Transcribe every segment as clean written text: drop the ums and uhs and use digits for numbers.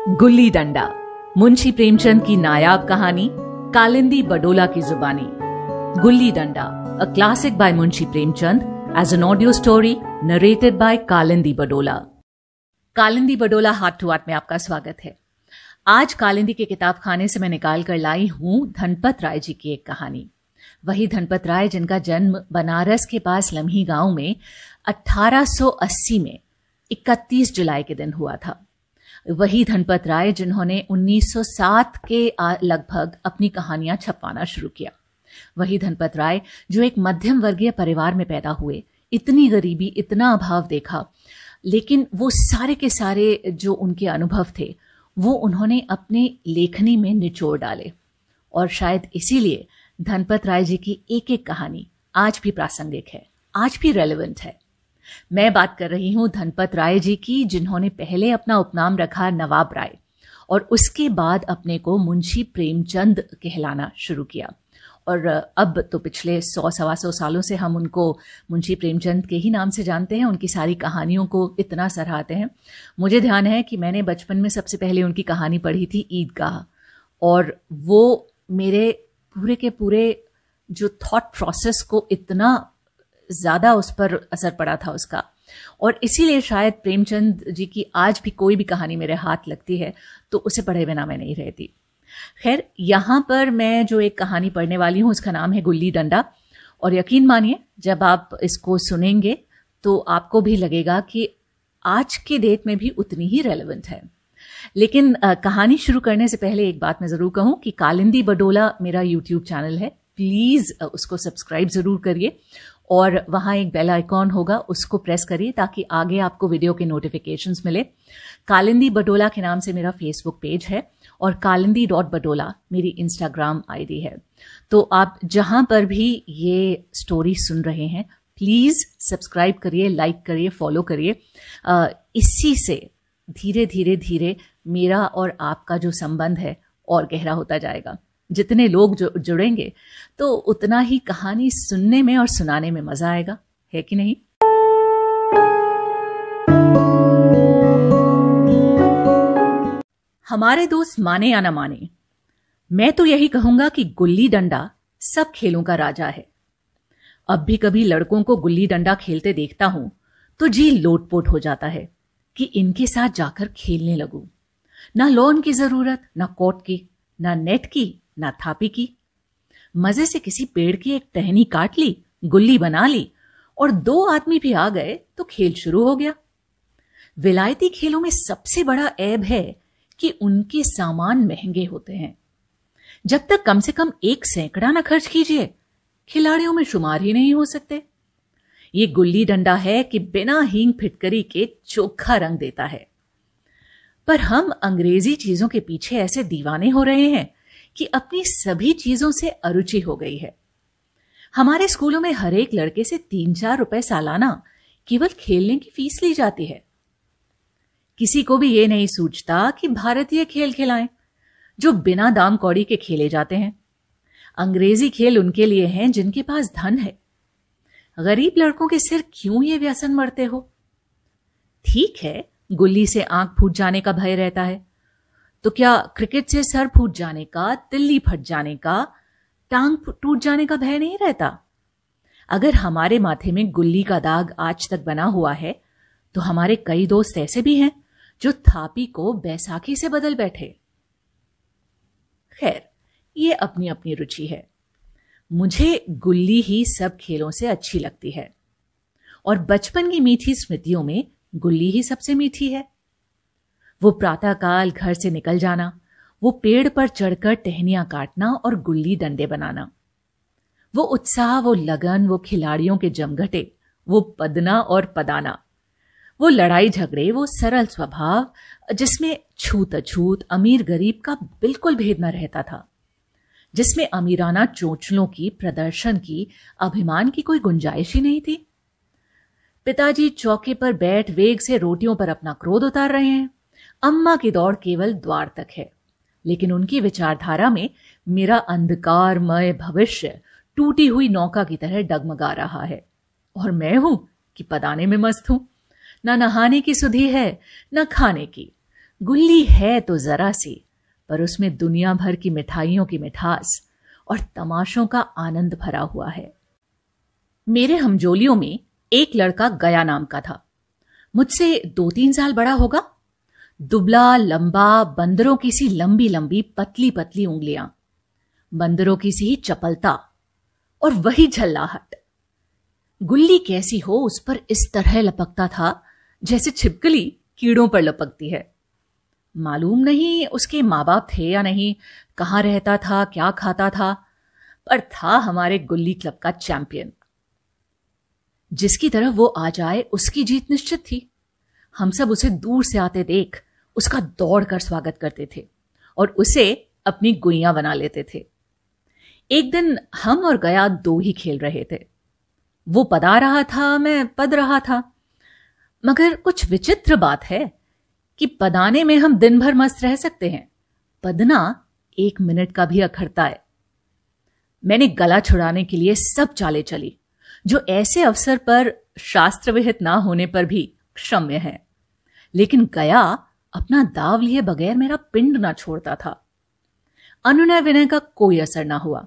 गुल्ली डंडा, मुंशी प्रेमचंद की नायाब कहानी, कालिंदी बडोला की जुबानी। Gulli Danda, a classic by Munshi Premchand as an audio story narrated by Kalindi Badola. Kalindi Badola हाथ टू हाथ में आपका स्वागत है। आज कालिंदी के किताब खाने से मैं निकाल कर लाई हूं धनपत राय जी की एक कहानी। वही धनपत राय जिनका जन्म बनारस के पास लम्ही गांव में 1880 में 31 जुलाई के दिन हुआ था। वही धनपत राय जिन्होंने 1907 के लगभग अपनी कहानियां छपवाना शुरू किया। वही धनपत राय जो एक मध्यम वर्गीय परिवार में पैदा हुए, इतनी गरीबी, इतना अभाव देखा, लेकिन वो सारे के सारे जो उनके अनुभव थे वो उन्होंने अपने लेखनी में निचोड़ डाले। और शायद इसीलिए धनपत राय जी की एक एक कहानी आज भी प्रासंगिक है, आज भी रेलेवेंट है। मैं बात कर रही हूं धनपत राय जी की, जिन्होंने पहले अपना उपनाम रखा नवाब राय और उसके बाद अपने को मुंशी प्रेमचंद कहलाना शुरू किया। और अब तो पिछले 100-125 सालों से हम उनको मुंशी प्रेमचंद के ही नाम से जानते हैं, उनकी सारी कहानियों को इतना सराहते हैं। मुझे ध्यान है कि मैंने बचपन में सबसे पहले उनकी कहानी पढ़ी थी ईदगाह, और वो मेरे पूरे के पूरे जो थॉट प्रोसेस को इतना ज़्यादा उस पर असर पड़ा था उसका। और इसीलिए शायद प्रेमचंद जी की आज भी कोई भी कहानी मेरे हाथ लगती है तो उसे पढ़े बिना मैं नहीं रहती। खैर, यहाँ पर मैं जो एक कहानी पढ़ने वाली हूँ उसका नाम है गुल्ली डंडा। और यकीन मानिए, जब आप इसको सुनेंगे तो आपको भी लगेगा कि आज के डेट में भी उतनी ही रेलेवेंट है। लेकिन कहानी शुरू करने से पहले एक बात मैं ज़रूर कहूँ कि कालिंदी बडोला मेरा यूट्यूब चैनल है। प्लीज़ उसको सब्सक्राइब ज़रूर करिए और वहाँ एक बेल आइकॉन होगा, उसको प्रेस करिए ताकि आगे आपको वीडियो के नोटिफिकेशंस मिले। कालिंदी बडोला के नाम से मेरा फेसबुक पेज है और कालिंदी.बडोला मेरी इंस्टाग्राम आईडी है। तो आप जहाँ पर भी ये स्टोरी सुन रहे हैं प्लीज़ सब्सक्राइब करिए, लाइक करिए, फॉलो करिए। इसी से धीरे धीरे धीरे मेरा और आपका जो संबंध है और गहरा होता जाएगा। जितने लोग जुड़ेंगे तो उतना ही कहानी सुनने में और सुनाने में मजा आएगा, है कि नहीं? हमारे दोस्त माने या ना माने, मैं तो यही कहूंगा कि गुल्ली डंडा सब खेलों का राजा है। अब भी कभी लड़कों को गुल्ली डंडा खेलते देखता हूं तो जी लोटपोट हो जाता है कि इनके साथ जाकर खेलने लगूं। ना लॉन की जरूरत, ना कोर्ट की, ना नेट की, ना थापी की। मजे से किसी पेड़ की एक टहनी काट ली, गुल्ली बना ली और 2 आदमी भी आ गए तो खेल शुरू हो गया। विलायती खेलों में सबसे बड़ा ऐब है कि उनके सामान महंगे होते हैं। जब तक कम से कम 1 सैकड़ा ना खर्च कीजिए, खिलाड़ियों में शुमार ही नहीं हो सकते। ये गुल्ली डंडा है कि बिना हींग फिटकरी के चोखा रंग देता है। पर हम अंग्रेजी चीजों के पीछे ऐसे दीवाने हो रहे हैं कि अपनी सभी चीजों से अरुचि हो गई है। हमारे स्कूलों में हर एक लड़के से 3-4 रुपए सालाना केवल खेलने की फीस ली जाती है। किसी को भी यह नहीं सूझता कि भारतीय खेल खिलाएं जो बिना दाम कौड़ी के खेले जाते हैं। अंग्रेजी खेल उनके लिए हैं जिनके पास धन है। गरीब लड़कों के सिर क्यों ये व्यसन मरते हो? ठीक है, गुल्ली से आंख फूट जाने का भय रहता है, तो क्या क्रिकेट से सर फूट जाने का, तिल्ली फट जाने का, टांग टूट जाने का भय नहीं रहता? अगर हमारे माथे में गुल्ली का दाग आज तक बना हुआ है तो हमारे कई दोस्त ऐसे भी हैं जो थापी को बैसाखी से बदल बैठे। खैर, ये अपनी अपनी रुचि है। मुझे गुल्ली ही सब खेलों से अच्छी लगती है और बचपन की मीठी स्मृतियों में गुल्ली ही सबसे मीठी है। वो प्रातःकाल घर से निकल जाना, वो पेड़ पर चढ़कर टहनियां काटना और गुल्ली डंडे बनाना, वो उत्साह, वो लगन, वो खिलाड़ियों के जमघटे, वो पदना और पदाना, वो लड़ाई झगड़े, वो सरल स्वभाव जिसमें छूत अछूत, अमीर गरीब का बिल्कुल भेद न रहता था, जिसमें अमीराना चोंचलों की, प्रदर्शन की, अभिमान की कोई गुंजाइश ही नहीं थी। पिताजी चौके पर बैठ वेग से रोटियों पर अपना क्रोध उतार रहे हैं। अम्मा की दौड़ केवल द्वार तक है, लेकिन उनकी विचारधारा में मेरा अंधकारमय भविष्य टूटी हुई नौका की तरह डगमगा रहा है। और मैं हूं कि पदाने में मस्त हूं। ना नहाने की सुधि है, ना खाने की। गुल्ली है तो जरा सी, पर उसमें दुनिया भर की मिठाइयों की मिठास और तमाशों का आनंद भरा हुआ है। मेरे हमजोलियों में एक लड़का गया नाम का था। मुझसे 2-3 साल बड़ा होगा। दुबला लंबा, बंदरों की सी लंबी लंबी पतली पतली उंगलियां, बंदरों की सी चपलता और वही झल्लाहट। गुल्ली कैसी हो उस पर इस तरह लपकता था जैसे छिपकली कीड़ों पर लपकती है। मालूम नहीं उसके माँ बाप थे या नहीं, कहां रहता था, क्या खाता था, पर था हमारे गुल्ली क्लब का चैंपियन। जिसकी तरफ वो आ जाए उसकी जीत निश्चित थी। हम सब उसे दूर से आते देख उसका दौड़कर स्वागत करते थे और उसे अपनी गुइयां बना लेते थे। एक दिन हम और गया दो ही खेल रहे थे। वो पदा रहा था, मैं पद रहा था। मगर कुछ विचित्र बात है कि पदाने में हम दिन भर मस्त रह सकते हैं, पदना 1 मिनट का भी अखरता है। मैंने गला छुड़ाने के लिए सब चालें चली, जो ऐसे अवसर पर शास्त्र विहित ना होने पर भी क्षम्य है। लेकिन गया अपना दाव लिए बगैर मेरा पिंड ना छोड़ता था। अनुनय विनय का कोई असर ना हुआ।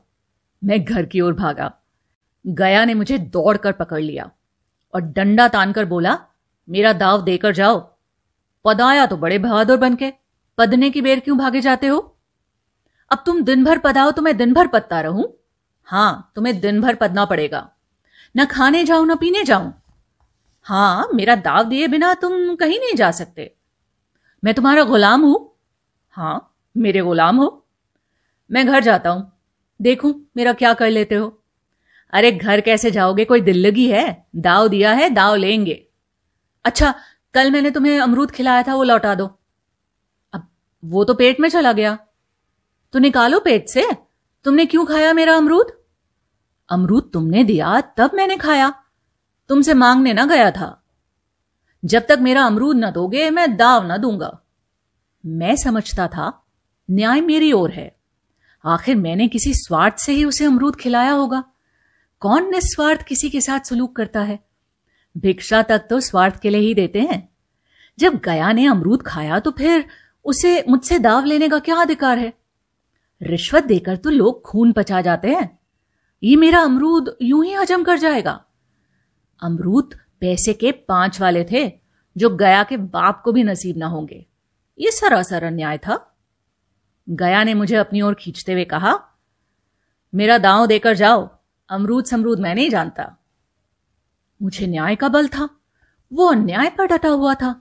मैं घर की ओर भागा। गया ने मुझे दौड़कर पकड़ लिया और डंडा तानकर बोला, मेरा दाव देकर जाओ। पदाया तो बड़े बहादुर बनके, पदने की बेर क्यों भागे जाते हो? अब तुम दिन भर पदाओ तो मैं दिन भर पदता रहूं? हां, तुम्हें दिन भर पदना पड़ेगा। न खाने जाऊं न पीने जाऊं। हां, मेरा दाव दिए बिना तुम कहीं नहीं जा सकते। मैं तुम्हारा गुलाम हूं? हां, मेरे गुलाम हो। मैं घर जाता हूं, देखूं मेरा क्या कर लेते हो। अरे घर कैसे जाओगे, कोई दिल्लगी है? दाव दिया है, दाव लेंगे। अच्छा, कल मैंने तुम्हें अमरूद खिलाया था, वो लौटा दो। अब वो तो पेट में चला गया, तो निकालो पेट से। तुमने क्यों खाया मेरा अमरूद? अमरूद तुमने दिया तब मैंने खाया, तुमसे मांगने ना गया था। जब तक मेरा अमरूद न दोगे मैं दाव न दूंगा। मैं समझता था न्याय मेरी ओर है। आखिर मैंने किसी स्वार्थ से ही उसे अमरूद खिलाया होगा। कौन निस्वार्थ किसी के साथ सलूक करता है? भिक्षा तक तो स्वार्थ के लिए ही देते हैं। जब गया ने अमरूद खाया तो फिर उसे मुझसे दाव लेने का क्या अधिकार है? रिश्वत देकर तो लोग खून पचा जाते हैं। ये मेरा अमरूद यूं ही हजम कर जाएगा। अमरूद पैसे के 5 वाले थे, जो गया के बाप को भी नसीब ना होंगे। ये सरासर अन्याय था। गया ने मुझे अपनी ओर खींचते हुए कहा, मेरा दांव देकर जाओ, अमरूद समरूद मैं नहीं जानता। मुझे न्याय का बल था, वो अन्याय पर डटा हुआ था।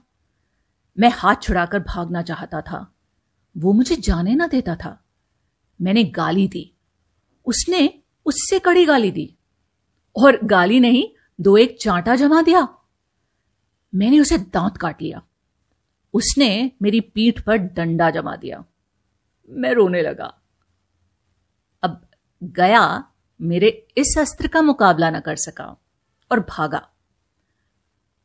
मैं हाथ छुड़ाकर भागना चाहता था, वो मुझे जाने ना देता था। मैंने गाली दी, उसने उससे कड़ी गाली दी, और गाली नहीं 2-1 चांटा जमा दिया। मैंने उसे दांत काट लिया, उसने मेरी पीठ पर डंडा जमा दिया। मैं रोने लगा। अब गया मेरे इस अस्त्र का मुकाबला न कर सका और भागा।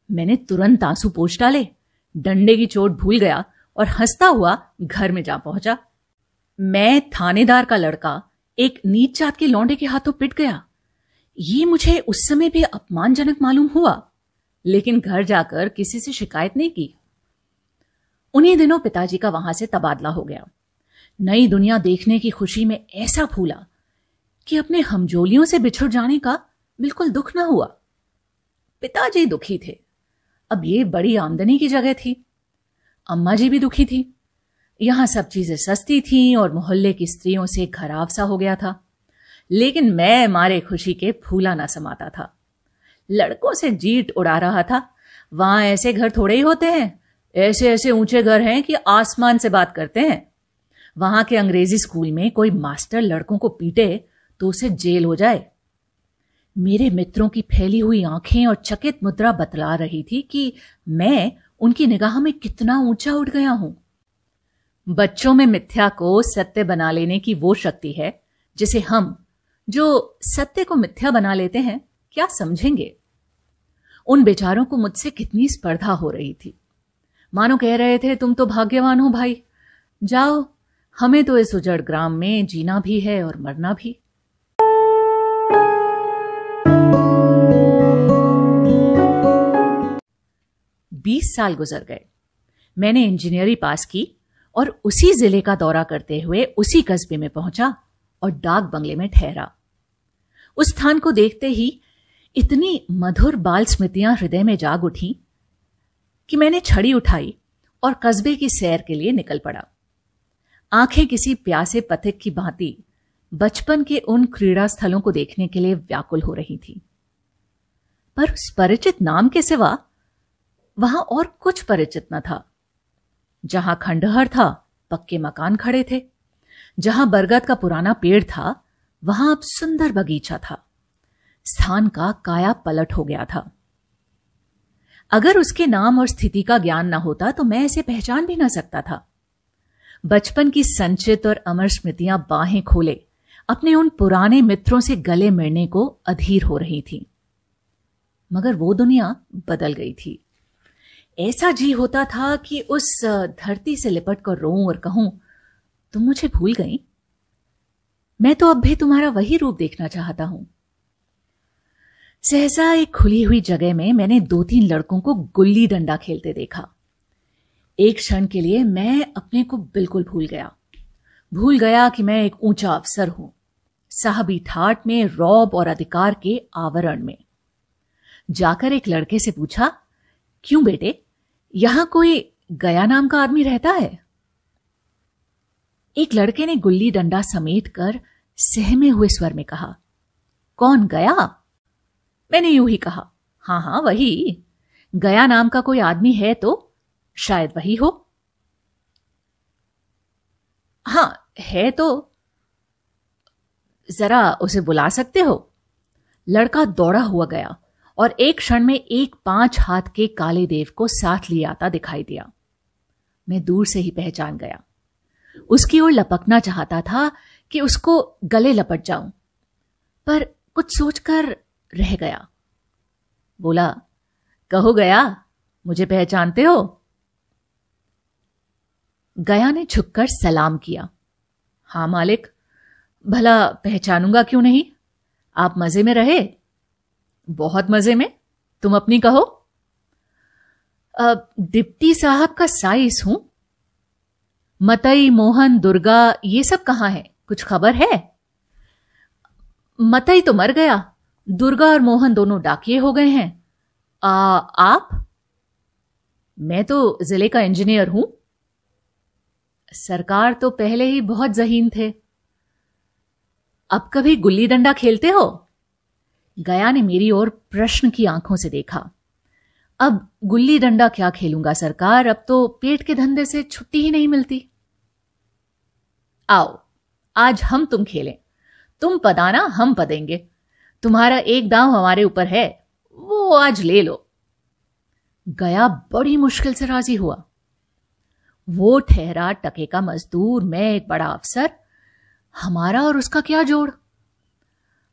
मैंने तुरंत आंसू पोंछ डाले, डंडे की चोट भूल गया और हंसता हुआ घर में जा पहुंचा। मैं थानेदार का लड़का एक नीच जात के लौंडे के हाथों पिट गया। ये मुझे उस समय भी अपमानजनक मालूम हुआ, लेकिन घर जाकर किसी से शिकायत नहीं की। उन्हीं दिनों पिताजी का वहां से तबादला हो गया। नई दुनिया देखने की खुशी में ऐसा फूला कि अपने हमजोलियों से बिछुड़ जाने का बिल्कुल दुख न हुआ। पिताजी दुखी थे, अब ये बड़ी आमदनी की जगह थी। अम्मा जी भी दुखी थी। यहां सब चीजें सस्ती थीं और मोहल्ले की स्त्रियों से घराव सा हो गया था। लेकिन मैं मारे खुशी के फूला ना समाता था। लड़कों से जीट उड़ा रहा था। वहां ऐसे घर थोड़े ही होते हैं, ऐसे ऐसे ऊंचे घर हैं कि आसमान से बात करते हैं। वहां के अंग्रेजी स्कूल में कोई मास्टर लड़कों को पीटे तो उसे जेल हो जाए। मेरे मित्रों की फैली हुई आंखें और चकित मुद्रा बतला रही थी कि मैं उनकी निगाह में कितना ऊंचा उठ गया हूं। बच्चों में मिथ्या को सत्य बना लेने की वो शक्ति है जिसे हम, जो सत्य को मिथ्या बना लेते हैं, क्या समझेंगे। उन बेचारों को मुझसे कितनी स्पर्धा हो रही थी। मानो कह रहे थे, तुम तो भाग्यवान हो भाई, जाओ, हमें तो इस उजड़ ग्राम में जीना भी है और मरना भी। बीस साल गुजर गए। मैंने इंजीनियरिंग पास की और उसी जिले का दौरा करते हुए उसी कस्बे में पहुंचा और डाक बंगले में ठहरा। उस स्थान को देखते ही इतनी मधुर बाल स्मृतियां हृदय में जाग उठी कि मैंने छड़ी उठाई और कस्बे की सैर के लिए निकल पड़ा। आंखें किसी प्यासे पथिक की भांति बचपन के उन क्रीड़ा स्थलों को देखने के लिए व्याकुल हो रही थी, पर उस परिचित नाम के सिवा वहां और कुछ परिचित न था। जहां खंडहर था, पक्के मकान खड़े थे। जहां बरगद का पुराना पेड़ था, वहां अब सुंदर बगीचा था। स्थान का काया पलट हो गया था। अगर उसके नाम और स्थिति का ज्ञान न होता तो मैं इसे पहचान भी न सकता था। बचपन की संचित और अमर स्मृतियां बाहें खोले अपने उन पुराने मित्रों से गले मिलने को अधीर हो रही थी। मगर वो दुनिया बदल गई थी। ऐसा जी होता था कि उस धरती से लिपट कर रोऊं और कहूं, तुम मुझे भूल गई? मैं तो अब भी तुम्हारा वही रूप देखना चाहता हूं। सहसा एक खुली हुई जगह में मैंने 2-3 लड़कों को गुल्ली डंडा खेलते देखा। एक क्षण के लिए मैं अपने को बिल्कुल भूल गया कि मैं एक ऊंचा अफसर हूं, साहबी ठाट में, रौब और अधिकार के आवरण में। जाकर एक लड़के से पूछा, क्यों बेटे, यहां कोई गया नाम का आदमी रहता है? एक लड़के ने गुल्ली डंडा समेट कर सहमे हुए स्वर में कहा, कौन गया? मैंने यूं ही कहा, हाँ वही। गया नाम का कोई आदमी है तो शायद वही हो। हां है तो जरा उसे बुला सकते हो? लड़का दौड़ा हुआ गया और एक क्षण में एक 5 हाथ के काले देव को साथ लिए आता दिखाई दिया। मैं दूर से ही पहचान गया। उसकी ओर लपकना चाहता था कि उसको गले लपट जाऊं, पर कुछ सोचकर रह गया। बोला, कहो गया, मुझे पहचानते हो? गया ने झुककर सलाम किया। हां मालिक, भला पहचानूंगा क्यों नहीं। आप मजे में रहे? बहुत मजे में। तुम अपनी कहो। डिप्टी साहब का साइस हूं। मतई, मोहन, दुर्गा ये सब कहां है? कुछ खबर है? मतई तो मर गया, दुर्गा और मोहन दोनों डाकिये हो गए हैं। आप? मैं तो जिले का इंजीनियर हूं। सरकार तो पहले ही बहुत ज़हीन थे। अब कभी गुल्ली डंडा खेलते हो? गया ने मेरी ओर प्रश्न की आंखों से देखा। अब गुल्ली डंडा क्या खेलूंगा सरकार, अब तो पेट के धंधे से छुट्टी ही नहीं मिलती। आओ, आज हम तुम खेलें। तुम पदाना, हम पदेंगे। तुम्हारा एक दांव हमारे ऊपर है, वो आज ले लो। गया बड़ी मुश्किल से राजी हुआ। वो ठहरा टके का मजदूर, मैं एक बड़ा अफसर। हमारा और उसका क्या जोड़?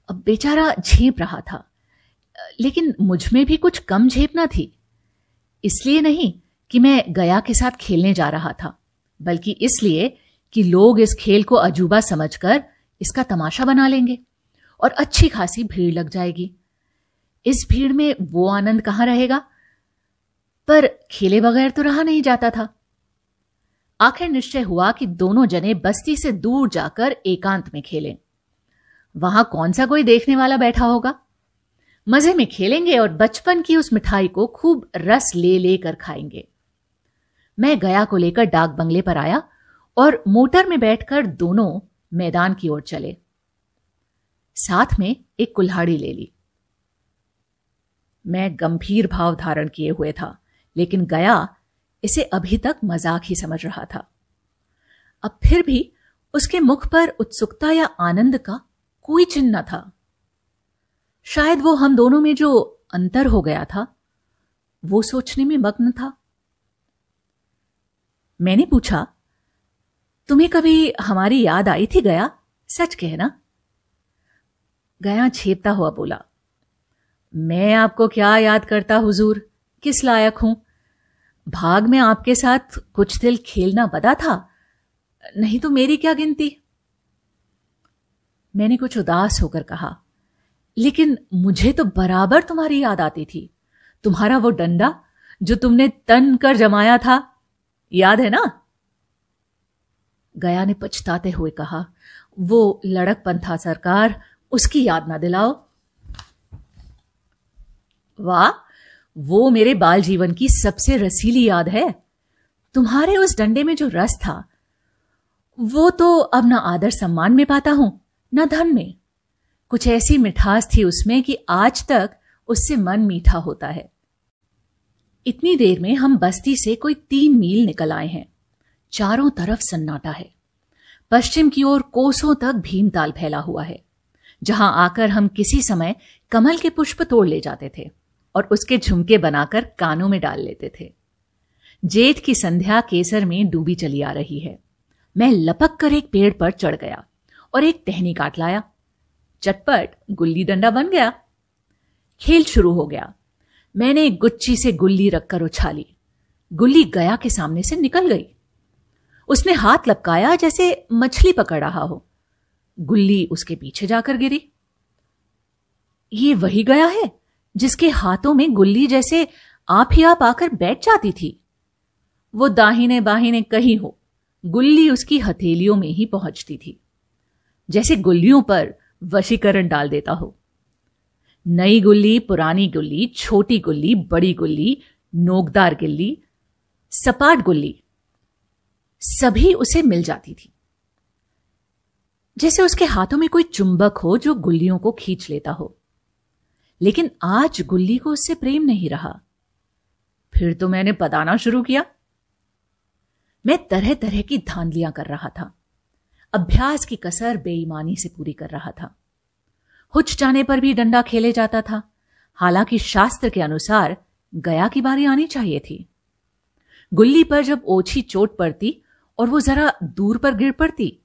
अब बेचारा झेप रहा था, लेकिन मुझ में भी कुछ कम झेपना थी। इसलिए नहीं कि मैं गया के साथ खेलने जा रहा था, बल्कि इसलिए कि लोग इस खेल को अजूबा समझकर इसका तमाशा बना लेंगे और अच्छी खासी भीड़ लग जाएगी। इस भीड़ में वो आनंद कहां रहेगा? पर खेले बगैर तो रहा नहीं जाता था। आखिर निश्चय हुआ कि दोनों जने बस्ती से दूर जाकर एकांत में खेलें। वहां कौन सा कोई देखने वाला बैठा होगा। मजे में खेलेंगे और बचपन की उस मिठाई को खूब रस ले लेकर खाएंगे। मैं गया को लेकर डाक बंगले पर आया और मोटर में बैठकर दोनों मैदान की ओर चले। साथ में एक कुल्हाड़ी ले ली। मैं गंभीर भाव धारण किए हुए था, लेकिन गया इसे अभी तक मजाक ही समझ रहा था। अब फिर भी उसके मुख पर उत्सुकता या आनंद का कोई चिन्ह न था। शायद वो हम दोनों में जो अंतर हो गया था, वो सोचने में मग्न था। मैंने पूछा, तुम्हें कभी हमारी याद आई थी गया? सच कहना। गया झेपता हुआ बोला, मैं आपको क्या याद करता हुजूर, किस लायक हूं। भाग में आपके साथ कुछ दिल खेलना बदा था, नहीं तो मेरी क्या गिनती। मैंने कुछ उदास होकर कहा, लेकिन मुझे तो बराबर तुम्हारी याद आती थी। तुम्हारा वो डंडा जो तुमने तन कर जमाया था, याद है ना? गया ने पछताते हुए कहा, वो लड़कपन था सरकार, उसकी याद ना दिलाओ। वाह, वो मेरे बाल जीवन की सबसे रसीली याद है। तुम्हारे उस डंडे में जो रस था वो तो अब ना आदर सम्मान में पाता हूं, ना धन में। कुछ ऐसी मिठास थी उसमें कि आज तक उससे मन मीठा होता है। इतनी देर में हम बस्ती से कोई 3 मील निकल आए हैं। चारों तरफ सन्नाटा है। पश्चिम की ओर कोसों तक भीमताल फैला हुआ है, जहां आकर हम किसी समय कमल के पुष्प तोड़ ले जाते थे और उसके झुमके बनाकर कानों में डाल लेते थे। जेठ की संध्या केसर में डूबी चली आ रही है। मैं लपक कर एक पेड़ पर चढ़ गया और एक टहनी काट लाया। चटपट गुल्ली डंडा बन गया। खेल शुरू हो गया। मैंने एक गुच्ची से गुल्ली रखकर उछाली। गुल्ली गया के सामने से निकल गई। उसने हाथ लपकाया जैसे मछली पकड़ रहा हो। गुल्ली उसके पीछे जाकर गिरी। ये वही गया है जिसके हाथों में गुल्ली जैसे आप ही आप आकर बैठ जाती थी। वो दाहिने बाहिने कहीं हो, गुल्ली उसकी हथेलियों में ही पहुंचती थी, जैसे गुल्लियों पर वशीकरण डाल देता हो। नई गुल्ली, पुरानी गुल्ली, छोटी गुल्ली, बड़ी गुल्ली, नोकदार गुल्ली, सपाट गुल्ली, सभी उसे मिल जाती थी, जैसे उसके हाथों में कोई चुंबक हो जो गुल्लियों को खींच लेता हो। लेकिन आज गुल्ली को उससे प्रेम नहीं रहा। फिर तो मैंने पदाना शुरू किया। मैं तरह तरह की धांधलियां कर रहा था। अभ्यास की कसर बेईमानी से पूरी कर रहा था। हुच जाने पर भी डंडा खेले जाता था। हालांकि शास्त्र के अनुसार गया की बारी आनी चाहिए थी। गुल्ली पर जब ओछी चोट पड़ती और वो जरा दूर पर गिर पड़ती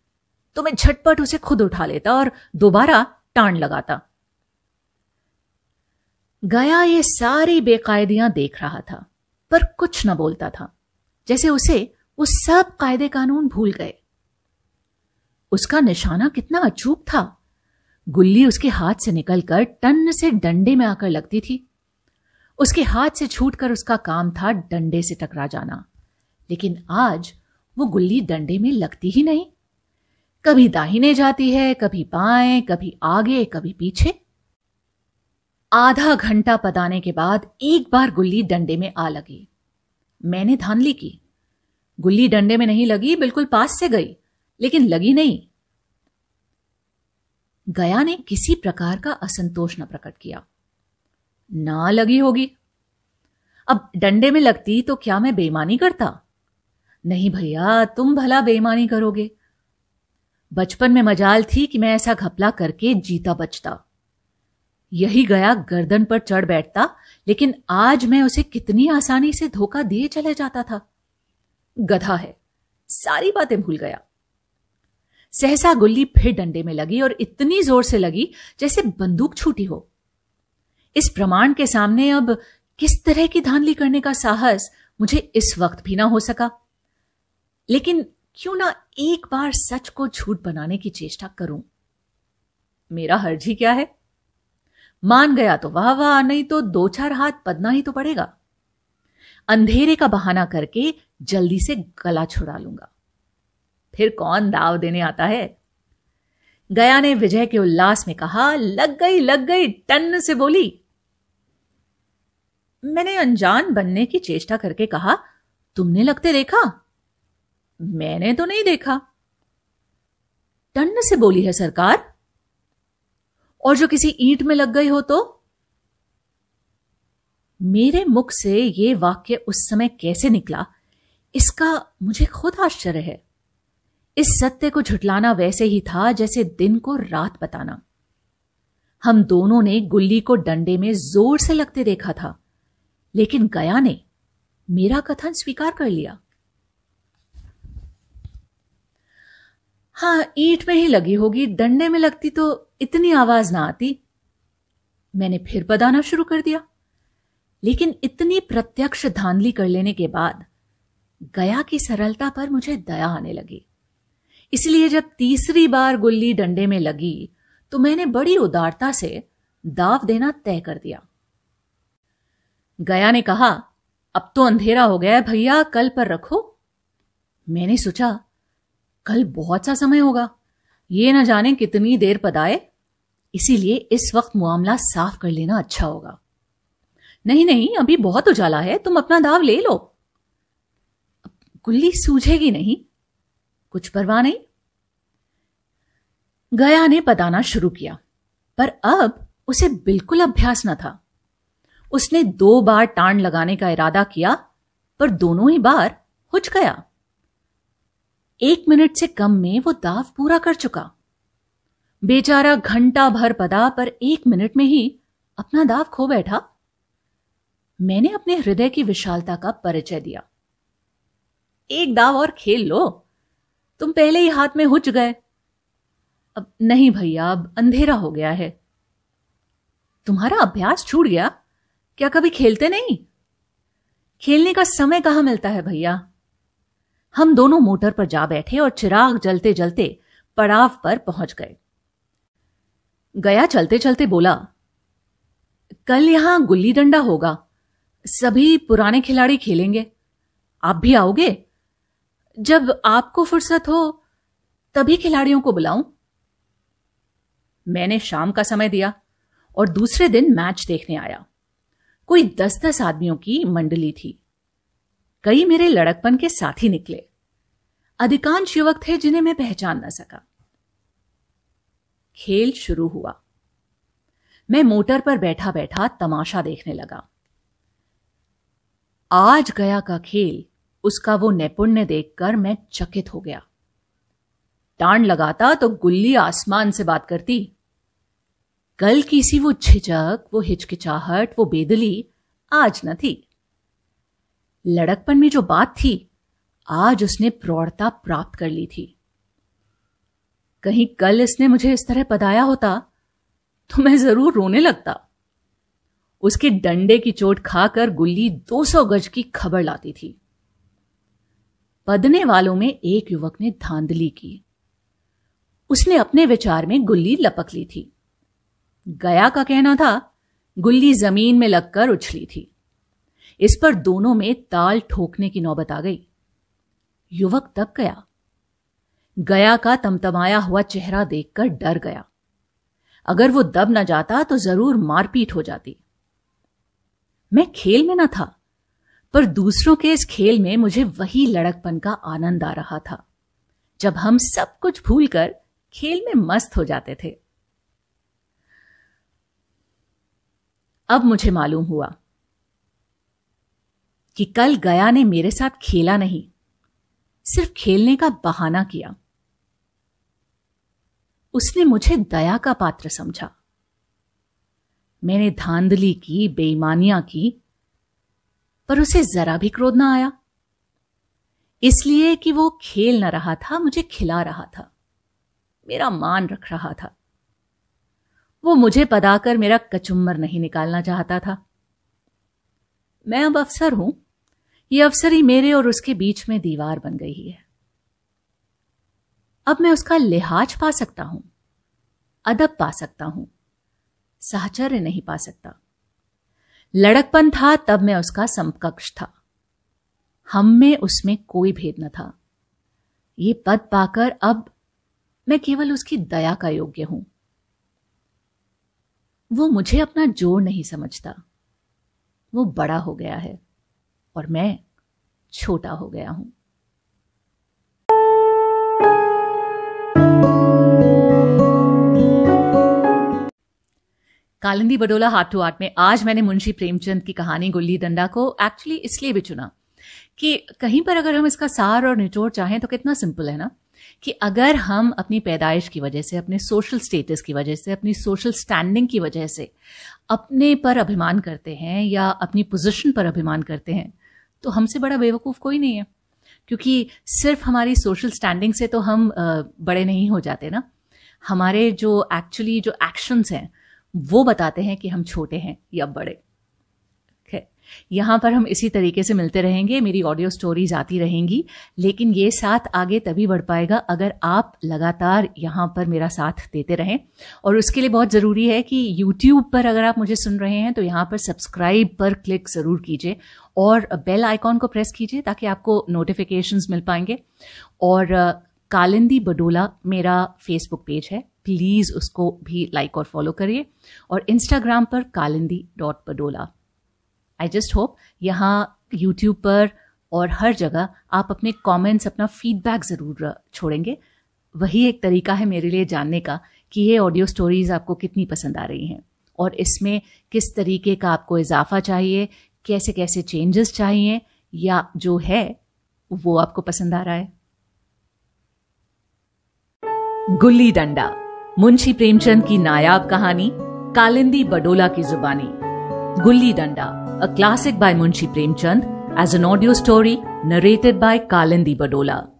तो मैं झटपट उसे खुद उठा लेता और दोबारा टाण लगाता। गया ये सारी बेकायदियां देख रहा था, पर कुछ न बोलता था, जैसे उसे वो सब कायदे कानून भूल गए। उसका निशाना कितना अचूक था। गुल्ली उसके हाथ से निकलकर टन से डंडे में आकर लगती थी। उसके हाथ से छूटकर उसका काम था डंडे से टकरा जाना। लेकिन आज वो गुल्ली डंडे में लगती ही नहीं। कभी दाहिने जाती है, कभी बाएं, कभी आगे, कभी पीछे। आधा घंटा पदाने के बाद एक बार गुल्ली डंडे में आ लगी। मैंने धांधली की। गुल्ली डंडे में नहीं लगी, बिल्कुल पास से गई, लेकिन लगी नहीं। गया ने किसी प्रकार का असंतोष न प्रकट किया। ना लगी होगी। अब डंडे में लगती तो क्या मैं बेईमानी करता? नहीं भैया, तुम भला बेईमानी करोगे। बचपन में मजाल थी कि मैं ऐसा घपला करके जीता बचता। यही गया गर्दन पर चढ़ बैठता, लेकिन आज मैं उसे कितनी आसानी से धोखा दिए चले जाता था। गधा है, सारी बातें भूल गया। सहसा गुल्ली फिर डंडे में लगी और इतनी जोर से लगी जैसे बंदूक छूटी हो। इस प्रमाण के सामने अब किस तरह की धांधली करने का साहस मुझे इस वक्त भी ना हो सका। लेकिन क्यों ना एक बार सच को झूठ बनाने की चेष्टा करूं। मेरा हर्ज ही क्या है? मान गया तो वाह वाह, नहीं तो 2-4 हाथ पदना ही तो पड़ेगा। अंधेरे का बहाना करके जल्दी से गला छुड़ा लूंगा। फिर कौन दाव देने आता है? गया ने विजय के उल्लास में कहा, लग गई, टन से बोली। मैंने अनजान बनने की चेष्टा करके कहा, तुमने लगते देखा? मैंने तो नहीं देखा। टन से बोली है सरकार। और जो किसी ईंट में लग गई हो तो? मेरे मुख से यह वाक्य उस समय कैसे निकला, इसका मुझे खुद आश्चर्य है। इस सत्य को झुठलाना वैसे ही था जैसे दिन को रात बताना। हम दोनों ने गुल्ली को डंडे में जोर से लगते देखा था, लेकिन गया ने मेरा कथन स्वीकार कर लिया। हां, ईंट में ही लगी होगी, डंडे में लगती तो इतनी आवाज ना आती। मैंने फिर बदाना शुरू कर दिया, लेकिन इतनी प्रत्यक्ष धांधली कर लेने के बाद गया की सरलता पर मुझे दया आने लगी। इसलिए जब तीसरी बार गुल्ली डंडे में लगी तो मैंने बड़ी उदारता से दाव देना तय कर दिया। गया ने कहा, अब तो अंधेरा हो गया है भैया, कल पर रखो। मैंने सोचा कल बहुत सा समय होगा, ये न जाने कितनी देर पदाए, इसीलिए इस वक्त मामला साफ कर लेना अच्छा होगा। नहीं नहीं, अभी बहुत उजाला है, तुम अपना दाव ले लो, गुल्ली सूझेगी नहीं, कुछ परवाह नहीं। गया ने पदाना शुरू किया, पर अब उसे बिल्कुल अभ्यास न था। उसने 2 बार टांड लगाने का इरादा किया, पर दोनों ही बार हुच गया। 1 मिनट से कम में वो दाव पूरा कर चुका। बेचारा घंटा भर पदा, पर 1 मिनट में ही अपना दाव खो बैठा। मैंने अपने हृदय की विशालता का परिचय दिया। एक दाव और खेल लो, तुम पहले ही हाथ में हुच गए। अब नहीं भैया, अब अंधेरा हो गया है। तुम्हारा अभ्यास छूट गया क्या? कभी खेलते नहीं? खेलने का समय कहां मिलता है भैया। हम दोनों मोटर पर जा बैठे और चिराग जलते जलते पड़ाव पर पहुंच गए। गया चलते चलते बोला, कल यहां गुल्ली डंडा होगा, सभी पुराने खिलाड़ी खेलेंगे, आप भी आओगे? जब आपको फुर्सत हो तभी खिलाड़ियों को बुलाऊं। मैंने शाम का समय दिया और दूसरे दिन मैच देखने आया। कोई 10-10 आदमियों की मंडली थी। कई मेरे लड़कपन के साथी निकले। अधिकांश युवक थे जिन्हें मैं पहचान न सका। खेल शुरू हुआ। मैं मोटर पर बैठा बैठा तमाशा देखने लगा। आज गया का खेल, उसका वो नैपुण्य देखकर मैं चकित हो गया। टांड लगाता तो गुल्ली आसमान से बात करती। कल की सी वो झिझक, वो हिचकिचाहट, वो बेदली आज न थी। लड़कपन में जो बात थी, आज उसने प्रौढ़ता प्राप्त कर ली थी। कहीं कल इसने मुझे इस तरह पदाया होता तो मैं जरूर रोने लगता। उसके डंडे की चोट खाकर गुल्ली 200 गज की खबर लाती थी। पदने वालों में एक युवक ने धांधली की। उसने अपने विचार में गुल्ली लपक ली थी। गया का कहना था गुल्ली जमीन में लगकर उछली थी। इस पर दोनों में ताल ठोकने की नौबत आ गई। युवक दब गया। गया का तमतमाया हुआ चेहरा देखकर डर गया। अगर वो दब न जाता तो जरूर मारपीट हो जाती। मैं खेल में न था, पर दूसरों के इस खेल में मुझे वही लड़कपन का आनंद आ रहा था, जब हम सब कुछ भूलकर खेल में मस्त हो जाते थे। अब मुझे मालूम हुआ कि कल गया ने मेरे साथ खेला नहीं, सिर्फ खेलने का बहाना किया। उसने मुझे दया का पात्र समझा। मैंने धांधली की, बेईमानियां की, पर उसे जरा भी क्रोध ना आया, इसलिए कि वो खेल न रहा था, मुझे खिला रहा था, मेरा मान रख रहा था। वो मुझे पदाकर मेरा कचुम्बर नहीं निकालना चाहता था। मैं अब अफसर हूं, ये अफसरी मेरे और उसके बीच में दीवार बन गई है। अब मैं उसका लिहाज पा सकता हूं, अदब पा सकता हूं, साहचर्य नहीं पा सकता। लड़कपन था तब मैं उसका समकक्ष था। हम में उसमें कोई भेद न था। ये पद पाकर अब मैं केवल उसकी दया का योग्य हूं। वो मुझे अपना जोड़ नहीं समझता। वो बड़ा हो गया है और मैं छोटा हो गया हूं। Kalindi Badola heart to heart में आज मैंने मुंशी प्रेमचंद की कहानी गुल्ली डंडा को एक्चुअली इसलिए भी चुना कि कहीं पर अगर हम इसका सार और निचोड़ चाहें तो कितना सिंपल है ना, कि अगर हम अपनी पैदाइश की वजह से, अपने सोशल स्टेटस की वजह से, अपनी सोशल स्टैंडिंग की वजह से अपने पर अभिमान करते हैं या अपनी पोजीशन पर अभिमान करते हैं, तो हमसे बड़ा बेवकूफ़ कोई नहीं है। क्योंकि सिर्फ हमारी सोशल स्टैंडिंग से तो हम बड़े नहीं हो जाते ना। हमारे जो एक्चुअली जो एक्शंस हैं वो बताते हैं कि हम छोटे हैं या बड़े। यहाँ पर हम इसी तरीके से मिलते रहेंगे, मेरी ऑडियो स्टोरीज आती रहेंगी, लेकिन ये साथ आगे तभी बढ़ पाएगा अगर आप लगातार यहाँ पर मेरा साथ देते रहें। और उसके लिए बहुत ज़रूरी है कि YouTube पर अगर आप मुझे सुन रहे हैं तो यहाँ पर सब्सक्राइब पर क्लिक ज़रूर कीजिए और बेल आइकॉन को प्रेस कीजिए ताकि आपको नोटिफिकेशंस मिल पाएंगे। और कालिंदी बडोला मेरा फेसबुक पेज है, प्लीज़ उसको भी लाइक और फॉलो करिए, और इंस्टाग्राम पर kalindi.badola। आई जस्ट होप यहाँ यूट्यूब पर और हर जगह आप अपने कमेंट्स, अपना फीडबैक ज़रूर छोड़ेंगे। वही एक तरीका है मेरे लिए जानने का कि ये ऑडियो स्टोरीज आपको कितनी पसंद आ रही हैं और इसमें किस तरीके का आपको इजाफा चाहिए, कैसे कैसे चेंजेस चाहिए, या जो है वो आपको पसंद आ रहा है। गुल्ली डंडा, मुंशी प्रेमचंद की नायाब कहानी, कालिंदी बडोला की जुबानी। गुल्ली डंडा, a classic by Munshi Premchand, as an audio story narrated by Kalindi Badola.